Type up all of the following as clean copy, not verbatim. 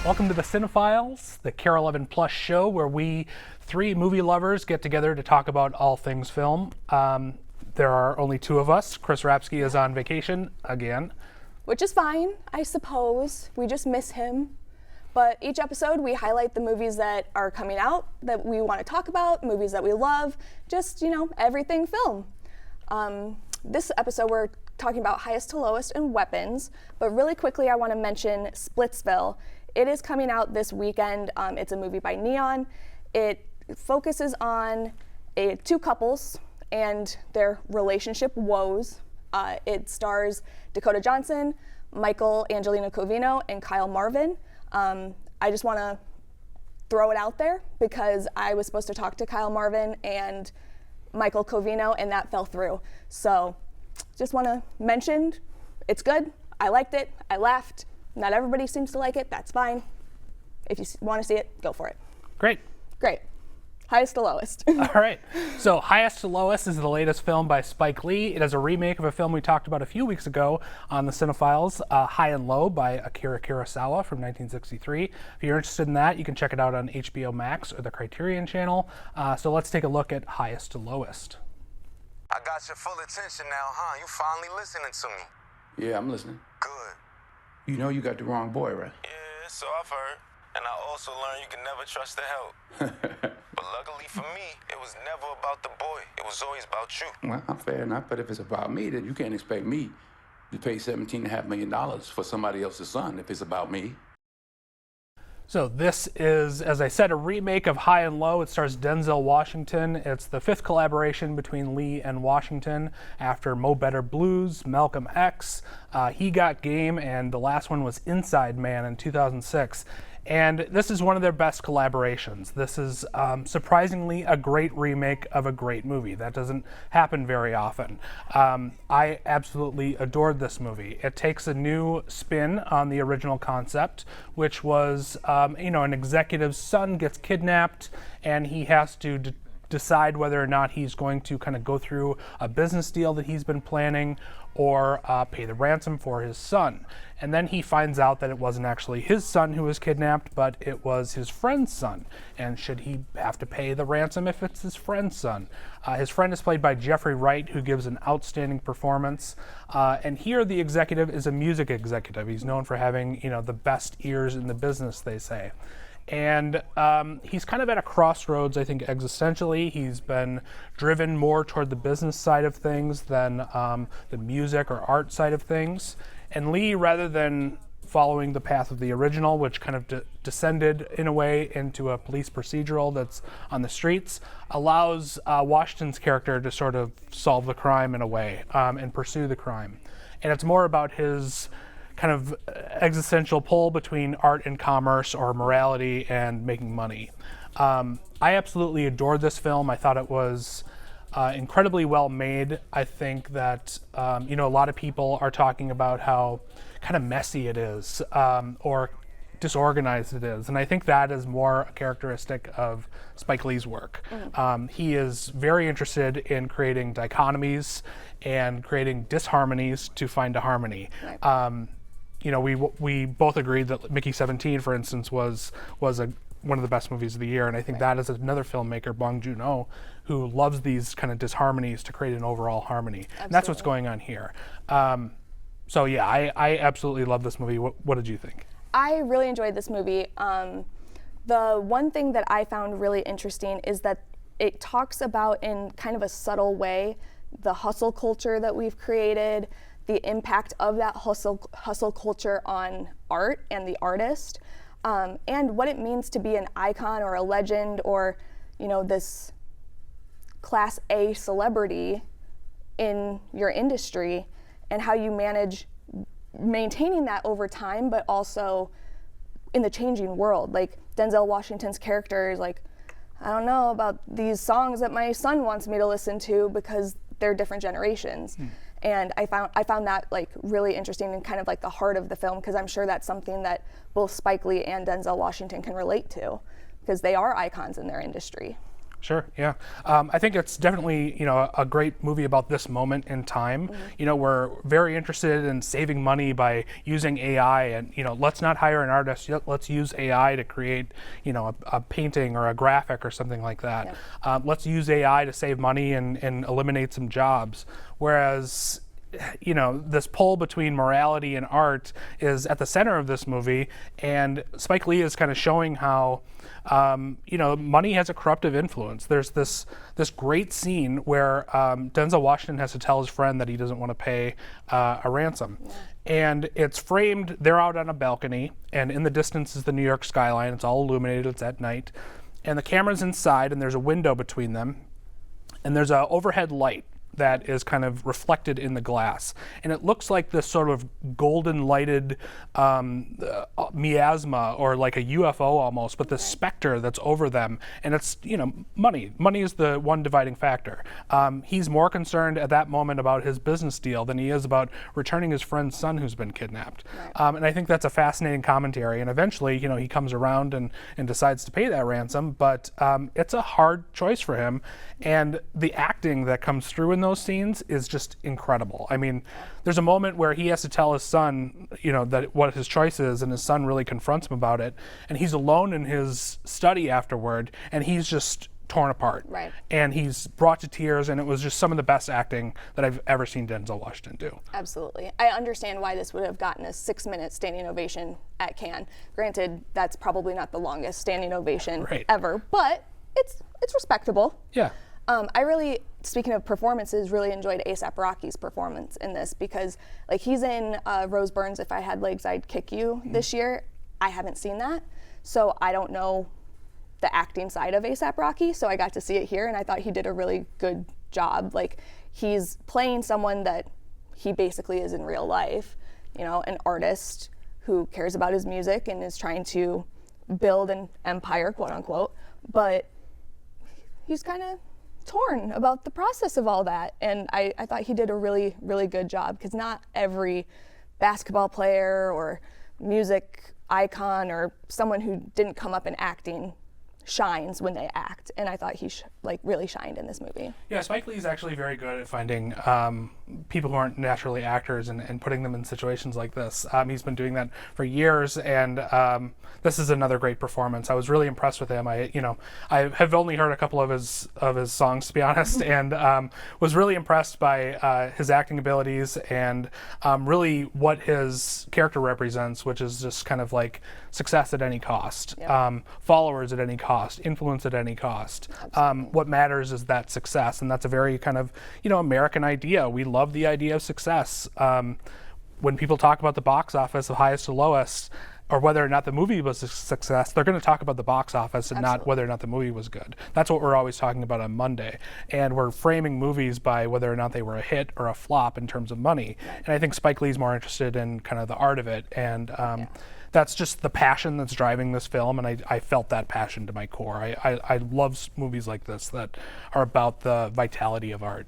Welcome to the Cinephiles, the Care 11 Plus show where we three movie lovers get together to talk about all things film. There are only two of us. Chris Rapsky is on vacation again. Which is fine, I suppose. We just miss him. But each episode we highlight the movies that are coming out, that we want to talk about, movies that we love, just, everything film. This episode we're talking about Highest to Lowest and Weapons, but really quickly I want to mention Splitsville. It is coming out this weekend. It's a movie by Neon. It focuses on two couples and their relationship woes. It stars Dakota Johnson, Michael Angelino Covino, and Kyle Marvin. I just want to throw it out there because I was supposed to talk to Kyle Marvin and Michael Covino, and that fell through. So just want to mention it's good. I liked it. I laughed. Not everybody seems to like it. That's fine. If you want to see it, go for it. Great. Highest to Lowest. All right. So Highest to Lowest is the latest film by Spike Lee. It is a remake of a film we talked about a few weeks ago on the Cinephiles, High and Low by Akira Kurosawa from 1963. If you're interested in that, you can check it out on HBO Max or the Criterion Channel. So let's take a look at Highest to Lowest. I got your full attention now, huh? You finally listening to me. Yeah, I'm listening. Good. You know you got the wrong boy, right? Yeah, so I've heard. And I also learned you can never trust the help. But luckily for me, it was never about the boy. It was always about you. Well, fair enough, but if it's about me, then you can't expect me to pay $17.5 million for somebody else's son if it's about me. So this is, as I said, a remake of High and Low. It stars Denzel Washington. It's the fifth collaboration between Lee and Washington after Mo Better Blues, Malcolm X, He Got Game, and the last one was Inside Man in 2006. And this is one of their best collaborations. This is surprisingly a great remake of a great movie. That doesn't happen very often. I absolutely adored this movie. It takes a new spin on the original concept, which was, an executive's son gets kidnapped and he has to decide whether or not he's going to kind of go through a business deal that he's been planning or pay the ransom for his son. And then he finds out that it wasn't actually his son who was kidnapped, but it was his friend's son. And should he have to pay the ransom if it's his friend's son? His friend is played by Jeffrey Wright, who gives an outstanding performance. And here the executive is a music executive. He's known for having, the best ears in the business, they say. And he's kind of at a crossroads, I think, existentially. He's been driven more toward the business side of things than the music or art side of things. And Lee, rather than following the path of the original, which kind of descended in a way into a police procedural that's on the streets, allows Washington's character to sort of solve the crime in a way and pursue the crime. And it's more about his kind of existential pull between art and commerce or morality and making money. I absolutely adored this film. I thought it was incredibly well made. I think that, a lot of people are talking about how kind of messy it is or disorganized it is. And I think that is more a characteristic of Spike Lee's work. He is very interested in creating dichotomies and creating disharmonies to find a harmony. Right. We both agreed that Mickey 17, for instance, was one of the best movies of the year, and I think that is another filmmaker, Bong Joon-ho, who loves these kind of disharmonies to create an overall harmony. Absolutely. And that's what's going on here. I absolutely love this movie. What did you think? I really enjoyed this movie. The one thing that I found really interesting is that it talks about, in kind of a subtle way, the hustle culture that we've created, the impact of that hustle culture on art and the artist, and what it means to be an icon or a legend or, this class A celebrity in your industry, and how you manage maintaining that over time, but also in the changing world. Like Denzel Washington's character is like, I don't know about these songs that my son wants me to listen to because they're different generations. And I found that like really interesting and kind of like the heart of the film, because I'm sure that's something that both Spike Lee and Denzel Washington can relate to, because they are icons in their industry. Sure. Yeah. I think it's definitely, a great movie about this moment in time. We're very interested in saving money by using AI, and let's not hire an artist. Let's use AI to create, a painting or a graphic or something like that. Let's use AI to save money and eliminate some jobs. Whereas this pull between morality and art is at the center of this movie, and Spike Lee is kind of showing how money has a corruptive influence. There's this great scene where Denzel Washington has to tell his friend that he doesn't want to pay a ransom. And it's framed, they're out on a balcony, and in the distance is the New York skyline. It's all illuminated, it's at night. And the camera's inside, and there's a window between them. And there's an overhead light that is kind of reflected in the glass. And it looks like this sort of golden lighted miasma, or like a UFO almost, but this specter that's over them. And it's, money. Money is the one dividing factor. He's more concerned at that moment about his business deal than he is about returning his friend's son who's been kidnapped. And I think that's a fascinating commentary. And eventually, he comes around and decides to pay that ransom, but it's a hard choice for him. And the acting that comes through in those scenes is just incredible. I mean, there's a moment where he has to tell his son, that what his choice is, and his son really confronts him about it. And he's alone in his study afterward, and he's just torn apart. Right. And he's brought to tears, and it was just some of the best acting that I've ever seen Denzel Washington do. Absolutely. I understand why this would have gotten a 6-minute standing ovation at Cannes. Granted, that's probably not the longest standing ovation ever, but it's respectable. Yeah. I really, speaking of performances, really enjoyed A$AP Rocky's performance in this, because he's in Rose Byrne's If I Had Legs I'd Kick You this year. I haven't seen that, so I don't know the acting side of A$AP Rocky, so I got to see it here, and I thought he did a really good job. He's playing someone that he basically is in real life, an artist who cares about his music and is trying to build an empire, quote unquote, but he's kind of torn about the process of all that. And I thought he did a really, really good job, because not every basketball player or music icon or someone who didn't come up in acting shines when they act, and I thought he really shined in this movie. Yeah, Spike Lee is actually very good at finding people who aren't naturally actors and putting them in situations like this. He's been doing that for years, and this is another great performance. I was really impressed with him. I have only heard a couple of his songs, to be honest, and was really impressed by his acting abilities and really what his character represents, which is just kind of like success at any cost, followers at any cost, influence at any cost. What matters is that success, and that's a very kind of American idea. We love the idea of success. When people talk about the box office of highest to lowest, or whether or not the movie was a success, they're going to talk about the box office and not whether or not the movie was good. That's what we're always talking about on Monday. And we're framing movies by whether or not they were a hit or a flop in terms of money. And I think Spike Lee's more interested in kind of the art of it. And that's just the passion that's driving this film. And I felt that passion to my core. I love movies like this that are about the vitality of art.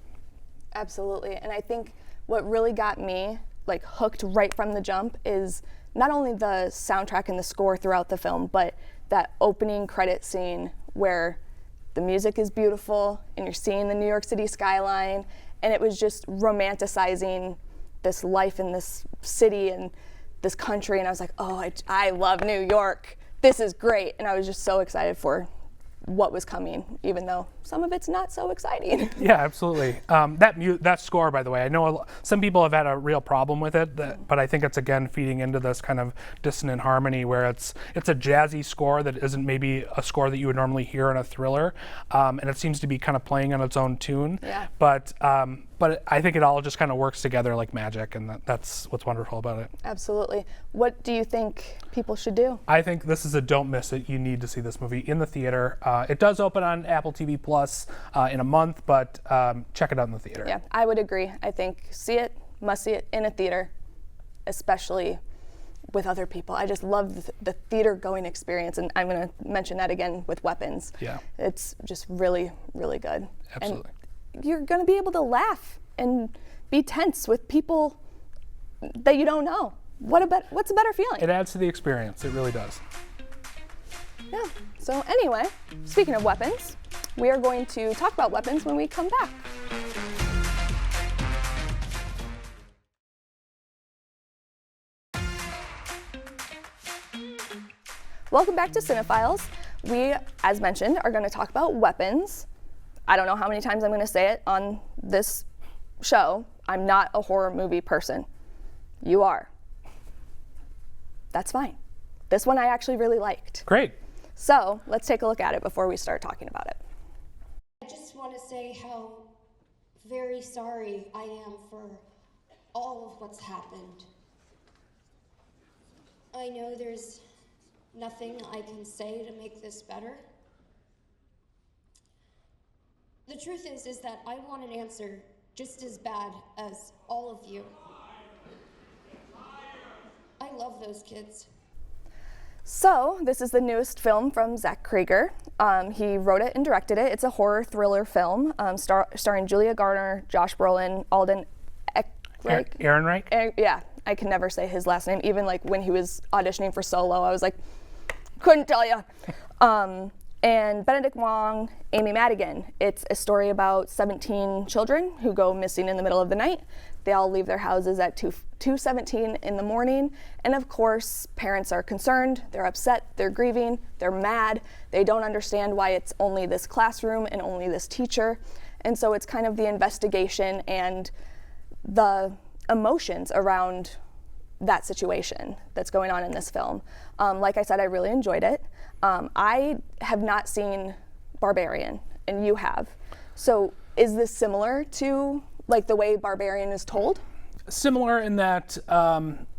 Absolutely. And I think what really got me hooked right from the jump is not only the soundtrack and the score throughout the film, but that opening credit scene where the music is beautiful and you're seeing the New York City skyline, and it was just romanticizing this life in this city and this country, and I was like, oh, I love New York. This is great. And I was just so excited for what was coming, even though some of it's not so exciting. Yeah, absolutely. That score, by the way, I know some people have had a real problem with it, but I think it's again feeding into this kind of dissonant harmony where it's a jazzy score that isn't maybe a score that you would normally hear in a thriller, and it seems to be kind of playing on its own tune. Yeah. But I think it all just kind of works together like magic, and that's what's wonderful about it. Absolutely. What do you think people should do? I think this is a don't miss it. You need to see this movie in the theater. It does open on Apple TV Plus in a month, but check it out in the theater. Yeah, I would agree. I think must see it in a theater, especially with other people. I just love the theater going experience, and I'm going to mention that again with Weapons. Yeah. It's just really, really good. Absolutely. And you're going to be able to laugh and be tense with people that you don't know. What's a better feeling? It adds to the experience. It really does. Yeah. So anyway, speaking of weapons, we are going to talk about weapons when we come back. Welcome back to Cinephiles. We, as mentioned, are going to talk about weapons. I don't know how many times I'm going to say it on this show. I'm not a horror movie person. You are. That's fine. This one I actually really liked. Great. So let's take a look at it before we start talking about it. I just want to say how very sorry I am for all of what's happened. I know there's nothing I can say to make this better. The truth is that I want an answer just as bad as all of you. I love those kids. So this is the newest film from Zach Cregger. He wrote it and directed it. It's a horror thriller film starring Julia Garner, Josh Brolin, Alden Ehrenreich? Yeah, I can never say his last name. Even like when he was auditioning for Solo, I was like, couldn't tell you. And Benedict Wong, Amy Madigan. It's a story about 17 children who go missing in the middle of the night. They all leave their houses at 2:17 in the morning. And of course, parents are concerned, they're upset, they're grieving, they're mad. They don't understand why it's only this classroom and only this teacher. And so it's kind of the investigation and the emotions around that situation that's going on in this film. Like I said, I really enjoyed it. I have not seen Barbarian, and you have. So is this similar to like the way Barbarian is told? Similar in that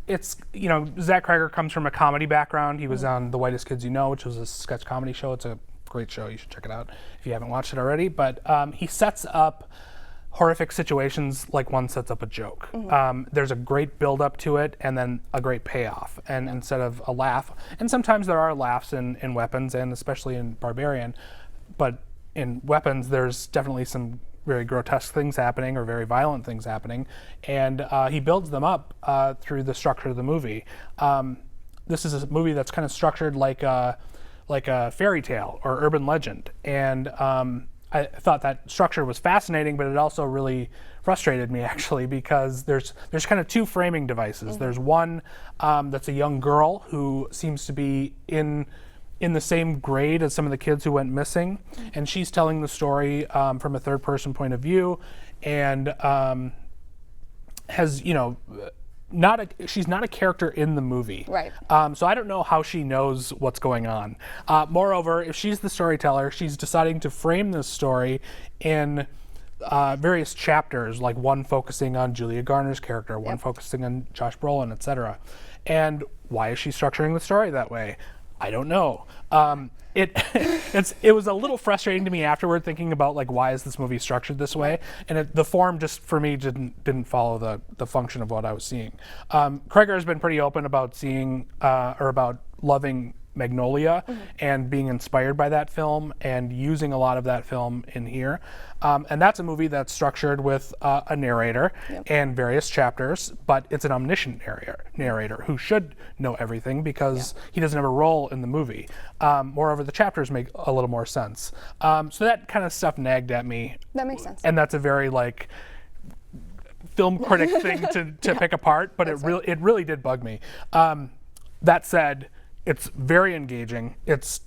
it's, Zach Cregger comes from a comedy background. He was on The Whitest Kids You Know, which was a sketch comedy show. It's a great show. You should check it out if you haven't watched it already. But he sets up horrific situations like one sets up a joke. There's a great build up to it and then a great payoff. And instead of a laugh, and sometimes there are laughs in Weapons and especially in Barbarian, but in Weapons there's definitely some very grotesque things happening or very violent things happening. And he builds them up through the structure of the movie. This is a movie that's kind of structured like a fairy tale or urban legend. And I thought that structure was fascinating, but it also really frustrated me actually because there's kind of two framing devices. There's one that's a young girl who seems to be in the same grade as some of the kids who went missing, and she's telling the story from a third-person point of view, and has she's not a character in the movie. Right. So I don't know how she knows what's going on. Moreover, if she's the storyteller, she's deciding to frame this story in various chapters, like one focusing on Julia Garner's character, one focusing on Josh Brolin, etc. And why is she structuring the story that way? I don't know. It was a little frustrating to me afterward, thinking about like why is this movie structured this way, and the form just for me didn't follow the function of what I was seeing. Cregger has been pretty open about seeing or about loving Magnolia and being inspired by that film and using a lot of that film in here. And that's a movie that's structured with a narrator and various chapters, but it's an omniscient narrator who should know everything because he doesn't have a role in the movie. Moreover, the chapters make a little more sense. So that kind of stuff nagged at me. That makes sense. And that's a very like film critic thing to pick apart, but it really did bug me. That said, it's very engaging. It's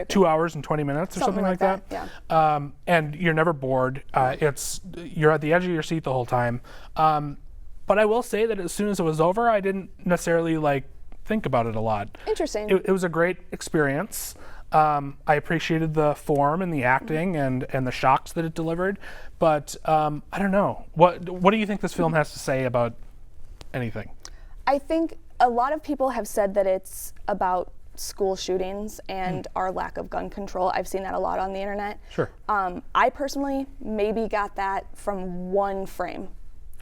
2 hours and 20 minutes or something like that. Yeah. And you're never bored. You're at the edge of your seat the whole time. But I will say that as soon as it was over, I didn't necessarily like think about it a lot. Interesting. It was a great experience. I appreciated the form and the acting and the shocks that it delivered. But I don't know. What do you think this film has to say about anything? I think a lot of people have said that it's about school shootings and our lack of gun control. I've seen that a lot on the internet. Sure. I personally maybe got that from one frame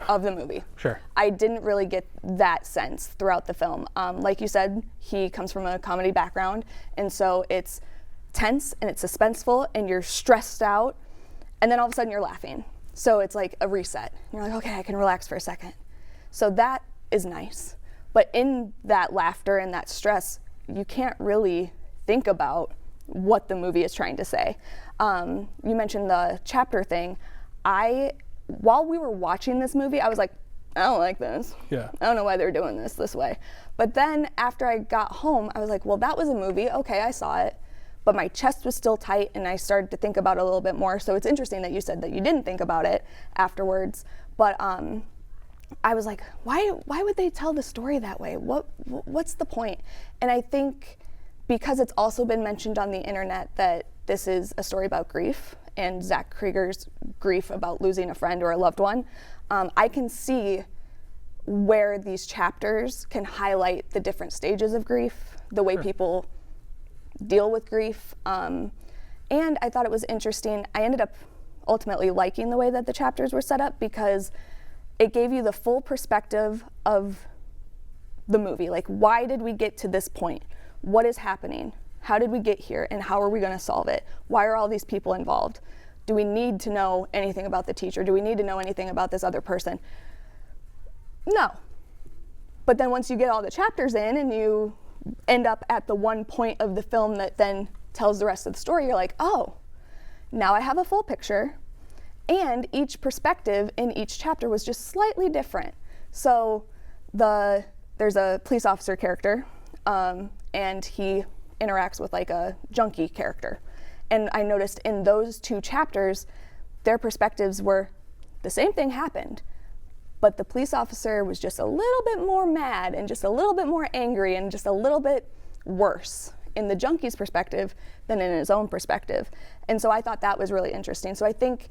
of the movie. Sure. I didn't really get that sense throughout the film. Like you said, he comes from a comedy background, and so it's tense and it's suspenseful and you're stressed out, and then all of a sudden you're laughing. So it's like a reset. You're like, okay, I can relax for a second. So that is nice. But in that laughter and that stress, you can't really think about what the movie is trying to say. you mentioned the chapter thing. While we were watching this movie, I was like, I don't like this. Yeah. I don't know why they're doing this way. But then after I got home, I was like, well, that was a movie. Okay, I saw it. But my chest was still tight, and I started to think about it a little bit more. So it's interesting that you said that you didn't think about it afterwards. But I was like, why would they tell the story that way? What's the point? And I think because it's also been mentioned on the internet that this is a story about grief and Zach Krieger's grief about losing a friend or a loved one, I can see where these chapters can highlight the different stages of grief, the way people deal with grief. And I thought it was interesting. I ended up ultimately liking the way that the chapters were set up because it gave you the full perspective of the movie. Like, why did we get to this point? What is happening? How did we get here? And how are we going to solve it? Why are all these people involved? Do we need to know anything about the teacher? Do we need to know anything about this other person? No. But then once you get all the chapters in and you end up at the one point of the film that then tells the rest of the story, you're like, oh, now I have a full picture. And each perspective in each chapter was just slightly different. So there's a police officer character, and he interacts with like a junkie character. And I noticed in those two chapters, their perspectives were the same thing happened, but the police officer was just a little bit more mad and just a little bit more angry and just a little bit worse in the junkie's perspective than in his own perspective. And so I thought that was really interesting. So I think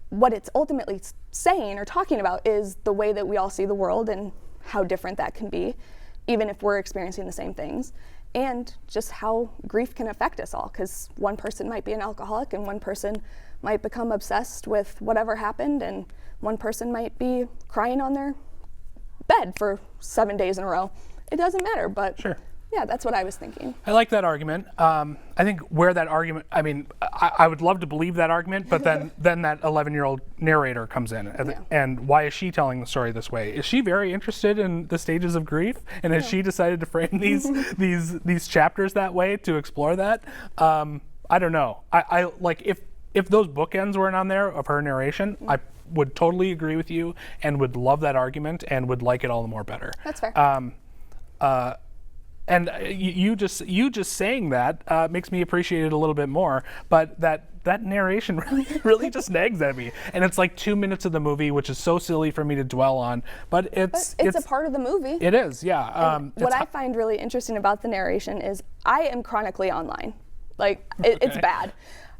what it's ultimately saying or talking about is the way that we all see the world and how different that can be, even if we're experiencing the same things, and just how grief can affect us all, because one person might be an alcoholic and one person might become obsessed with whatever happened, and one person might be crying on their bed for 7 days in a row. It doesn't matter, but Sure. Yeah, that's what I was thinking. I like that argument. I think where that argument, I would love to believe that argument, but then that 11-year-old narrator comes in. And why is she telling the story this way? Is she very interested in the stages of grief? And has she decided to frame these chapters that way to explore that? I don't know. I like if those bookends weren't on there of her narration, I would totally agree with you and would love that argument and would like it all the more better. That's fair. And you just saying that makes me appreciate it a little bit more. But that narration really just nags at me. And it's like 2 minutes of the movie, which is so silly for me to dwell on. But it's a part of the movie. It is, yeah. What I find really interesting about the narration is I am chronically online. Like, it's bad.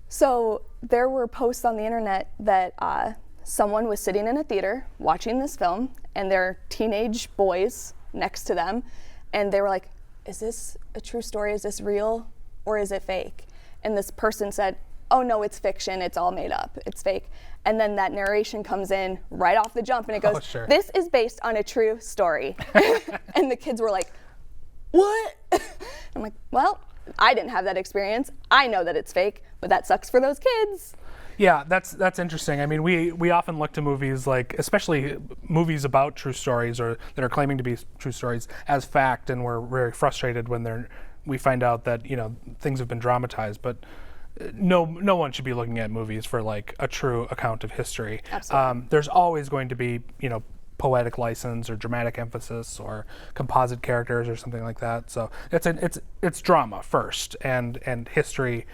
So there were posts on the internet that someone was sitting in a theater watching this film, and there are teenage boys next to them, and they were like, is this a true story? Is this real? Or is it fake? And this person said, oh no, it's fiction. It's all made up. It's fake. And then that narration comes in right off the jump and it goes, sure. This is based on a true story. And the kids were like, what? I'm like, well, I didn't have that experience. I know that it's fake, but that sucks for those kids. Yeah, that's interesting. I mean, we often look to movies like, especially movies about true stories or that are claiming to be true stories, as fact, and we're very frustrated when we find out that things have been dramatized. But no one should be looking at movies for like a true account of history. Absolutely. There's always going to be poetic license or dramatic emphasis or composite characters or something like that. So it's drama first and history,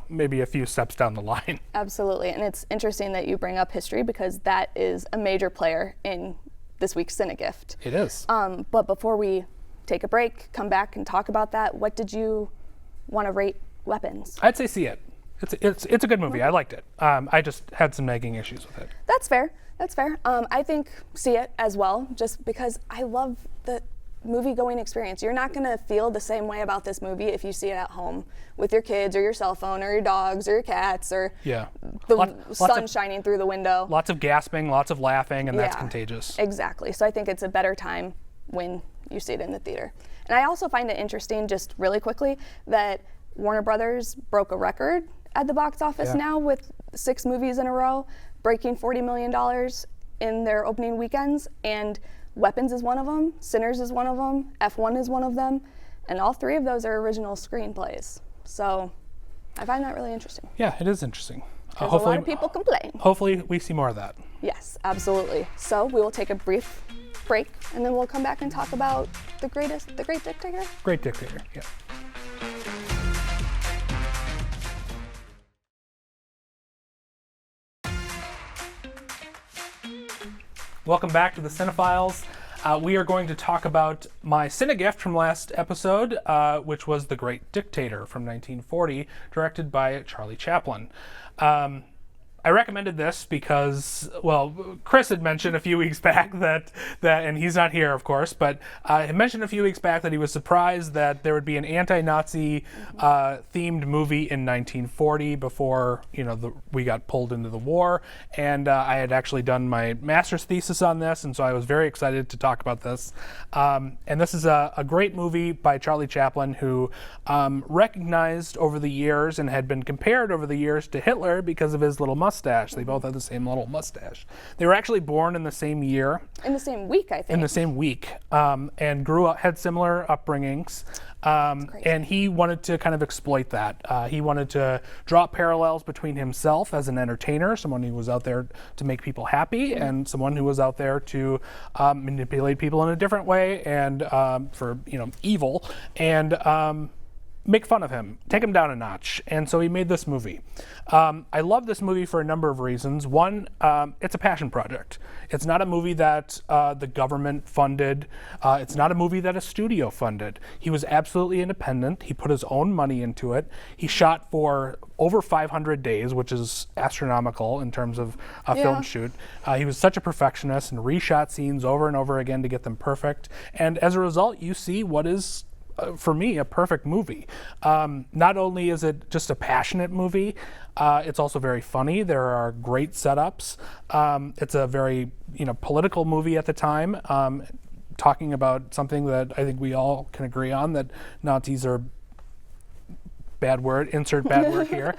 maybe a few steps down the line. Absolutely, and it's interesting that you bring up history because that is a major player in this week's Cinegift. It is. But before we take a break, come back and talk about that, what did you want to rate Weapons? I'd say see it. It's a good movie. I liked it. I just had some nagging issues with it. That's fair. I think see it as well, just because I love the movie-going experience. You're not going to feel the same way about this movie if you see it at home with your kids or your cell phone or your dogs or your cats or the sun shining through the window. Lots of gasping, lots of laughing, and that's contagious. Exactly. So I think it's a better time when you see it in the theater. And I also find it interesting, just really quickly, that Warner Brothers broke a record at the box office now with 6 movies in a row, breaking $40 million in their opening weekends, and Weapons is one of them, Sinners is one of them, F1 is one of them, and all 3 of those are original screenplays. So I find that really interesting. Yeah, it is interesting. 'Cause a lot of people complain. Hopefully we see more of that. Yes, absolutely. So we will take a brief break, and then we'll come back and talk about the Great Dictator. Great Dictator, yeah. Welcome back to the Cinephiles. We are going to talk about my Cinegift from last episode, which was The Great Dictator from 1940, directed by Charlie Chaplin. I recommended this because, well, Chris had mentioned a few weeks back that and he's not here, of course, but he mentioned a few weeks back that he was surprised that there would be an anti-Nazi themed movie in 1940 before, we got pulled into the war. And I had actually done my master's thesis on this, and so I was very excited to talk about this. And this is a great movie by Charlie Chaplin, who recognized over the years and had been compared over the years to Hitler because of his little mustache. They both had the same little mustache. They were actually born in the same year. In the same week, I think. In the same week, and grew up, had similar upbringings. And he wanted to kind of exploit that. He wanted to draw parallels between himself as an entertainer, someone who was out there to make people happy, and someone who was out there to manipulate people in a different way and for evil, and make fun of him, take him down a notch. And so he made this movie. I love this movie for a number of reasons. One, it's a passion project. It's not a movie that the government funded. It's not a movie that a studio funded. He was absolutely independent. He put his own money into it. He shot for over 500 days, which is astronomical in terms of a film shoot. He was such a perfectionist and reshot scenes over and over again to get them perfect. And as a result, you see what is for me, a perfect movie. Not only is it just a passionate movie, it's also very funny. There are great setups. It's a very political movie at the time, talking about something that I think we all can agree on, that Nazis are bad word, insert bad word here.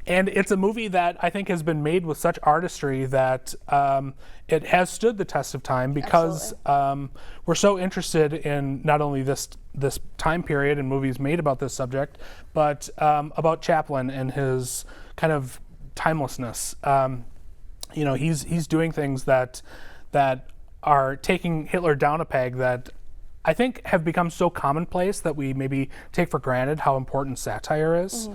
And it's a movie that I think has been made with such artistry that it has stood the test of time, because we're so interested in not only this time period and movies made about this subject, but about Chaplin and his kind of timelessness. He's doing things that are taking Hitler down a peg that I think have become so commonplace that we maybe take for granted how important satire is.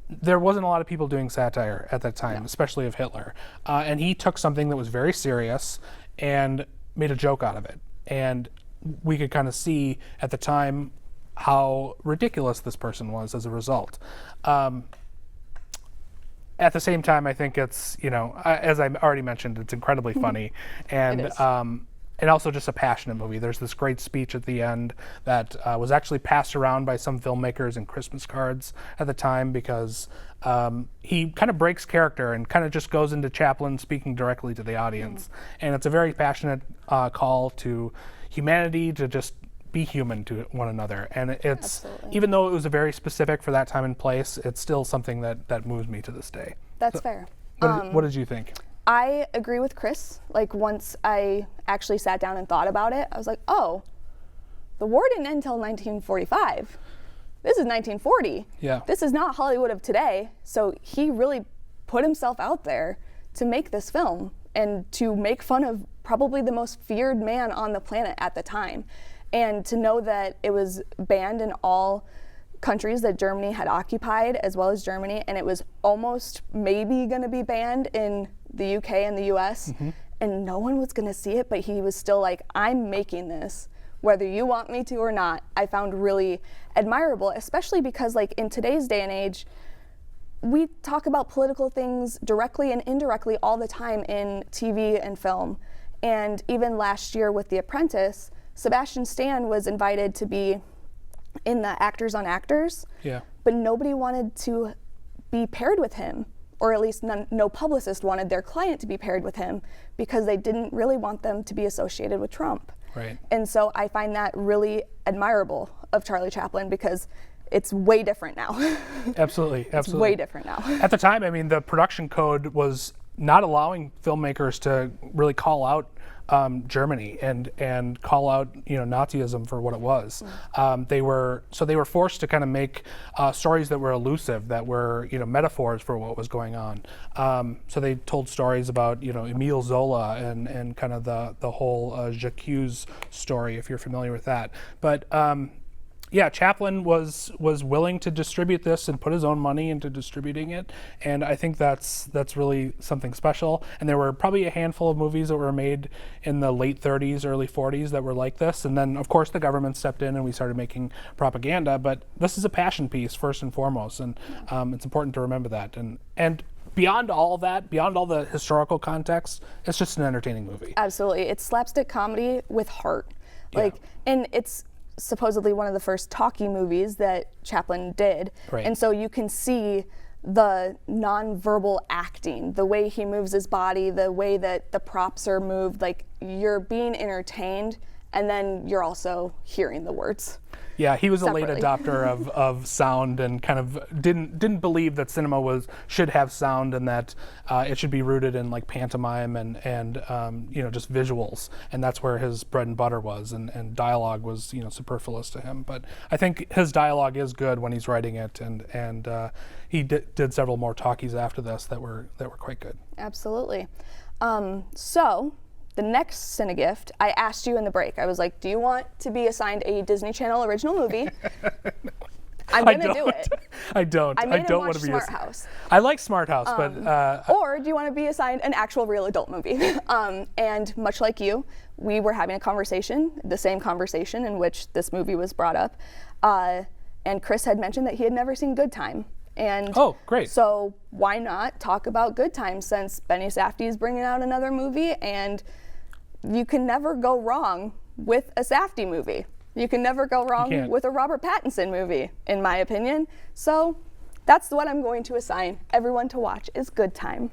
There wasn't a lot of people doing satire at that time, especially of Hitler. And he took something that was very serious and made a joke out of it. And we could kind of see at the time how ridiculous this person was as a result. At the same time, I think it's, as I already mentioned, it's incredibly funny. And and also just a passionate movie. There's this great speech at the end that was actually passed around by some filmmakers in Christmas cards at the time, because he kind of breaks character and kind of just goes into Chaplin speaking directly to the audience. And it's a very passionate call to humanity, to just be human to one another. And it's, even though it was a very specific for that time and place, it's still something that moves me to this day. That's fair. What did you think? I agree with Chris. Like, once I actually sat down and thought about it, I was like, oh, the war didn't end until 1945. This is 1940. Yeah. This is not Hollywood of today. So he really put himself out there to make this film and to make fun of probably the most feared man on the planet at the time. And to know that it was banned in all countries that Germany had occupied, as well as Germany, and it was almost maybe going to be banned in the UK and the US, and no one was going to see it, but he was still like, I'm making this, whether you want me to or not. I found really admirable, especially because, like, in today's day and age, we talk about political things directly and indirectly all the time in TV and film. And even last year with The Apprentice, Sebastian Stan was invited to be in the Actors on Actors, but nobody wanted to be paired with him, or at least no publicist wanted their client to be paired with him, because they didn't really want them to be associated with Trump. Right. And so I find that really admirable of Charlie Chaplin, because it's way different now. Absolutely. It's way different now. At the time, I mean, the production code was not allowing filmmakers to really call out Germany and call out Nazism for what it was. They were forced to kind of make stories that were elusive, that were metaphors for what was going on. So they told stories about Emile Zola and kind of the whole J'accuse story, if you're familiar with that. But yeah, Chaplin was willing to distribute this and put his own money into distributing it, and I think that's really something special. And there were probably a handful of movies that were made in the late 30s, early 40s that were like this, and then of course the government stepped in and we started making propaganda. But this is a passion piece first and foremost, and it's important to remember that. And beyond all that, beyond all the historical context, it's just an entertaining movie. Absolutely, it's slapstick comedy with heart, and it's supposedly one of the first talkie movies that Chaplin did. Right. And so you can see the nonverbal acting, the way he moves his body, the way that the props are moved, like you're being entertained and then you're also hearing the words. Yeah, he was separately. a late adopter of sound, and kind of didn't believe that cinema should have sound, and that it should be rooted in like pantomime and just visuals, and that's where his bread and butter was, and dialogue was superfluous to him. But I think his dialogue is good when he's writing it, and he did several more talkies after this that were quite good. Absolutely. So the next Cinegift, I asked you in the break. I was like, do you want to be assigned a Disney Channel original movie? I'm going to do it. I don't. I made him don't watch want to be Smart House. I like Smart House, but... Or do you want to be assigned an actual real adult movie? And much like you, we were having a conversation, the same conversation in which this movie was brought up. And Chris had mentioned that he had never seen Good Time. And oh, great. So why not talk about Good Time, since Benny Safdie is bringing out another movie, and you can never go wrong with a Safdie movie. You can never go wrong with a Robert Pattinson movie, in my opinion. So that's what I'm going to assign everyone to watch, is Good Time.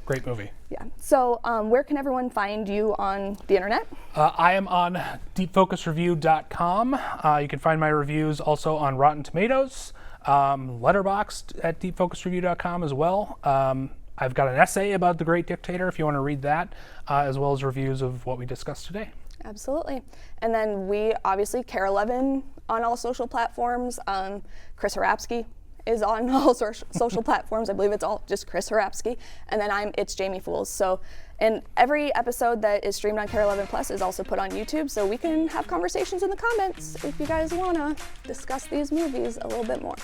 Great movie. Yeah. So where can everyone find you on the internet? I am on deepfocusreview.com. You can find my reviews also on Rotten Tomatoes, Letterboxd at deepfocusreview.com as well. I've got an essay about The Great Dictator if you want to read that, as well as reviews of what we discussed today. Absolutely. And then we obviously, KARE 11 on all social platforms. Chris Harapsky is on all social platforms. I believe it's all just Chris Harapsky. And then it's Jamie Fools. So, and every episode that is streamed on KARE 11 Plus is also put on YouTube, so we can have conversations in the comments if you guys want to discuss these movies a little bit more.